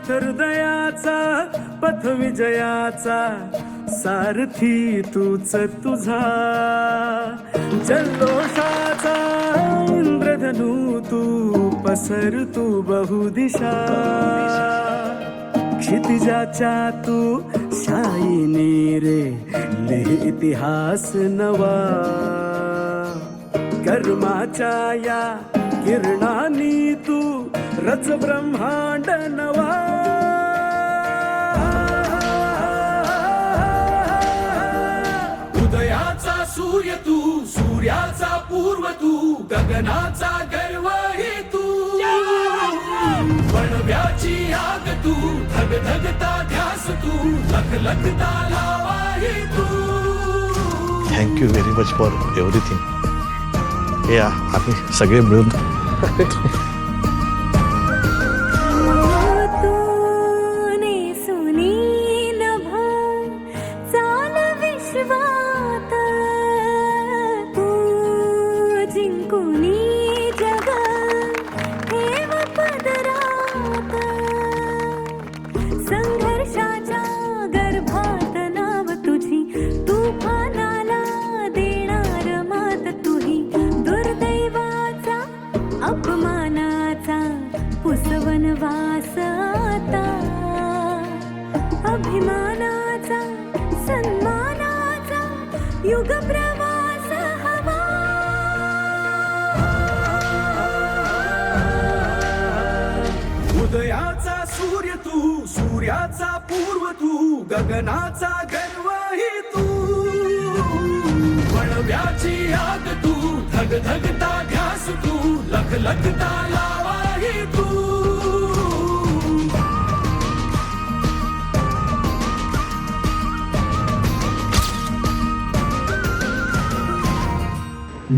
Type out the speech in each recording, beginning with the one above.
पथ हृदयाचा पथ विजयाचा सारथी तूच तुझा जल्लोषाचा इंद्रधनू तू पसर तू बहुदिशा क्षितिजाच्या तू शाईनी रे लिह इतिहास नवा कर्माच्या या किरणांनी तू रच ब्रह्मांड नवा उदयाचा सूर्य तू सूर्याचा पूर्व तू गगनाचा गर्व ही तू बनव्याची आग तू धगधगता ध्यास तू लखलखता लावा ही तू. Thank you very much for everything. या आम्ही सगळे मिळून संघर्षाच्या गर्भात नाव तुझी तुफानाला देणार मात तुही दुर्दैवाचा अपमानाचा पुसवन वास आता अभिमानाचा सन्मानाचा युग प्रवास हवा. उदयाचा सूर्य तू सूर्याचा पूर्व तू गगनाचा गर्व ही तू बनव्याची आग तू धगधगता ध्यास तू लखलखता लावा ही तू.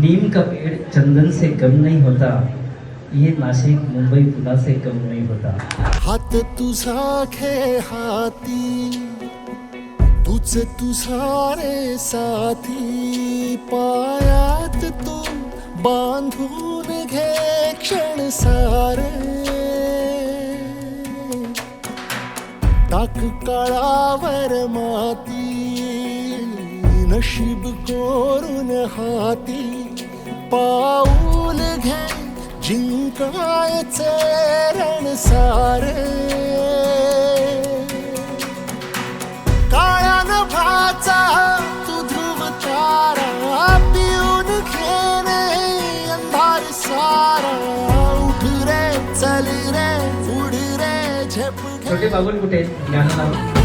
नीम का पेड़ चंदन से कम नहीं होता, ये नाशिक मुंबई पुणे से कम नहीं होता. हात तुझा खे हाती तुझ तुझा रे साथी पायात तू बांधून घे क्षण सारे टाक काळावर माती नशीब कोरून हाती पाऊल घे जिंकायचे रण सारे काळ्या नभाचा तू ध्रुव तारा पिऊन घेणे अंधार सारा उठ रे चल रे उड रे झेप छोटे बाबूल कुठे ज्ञानराव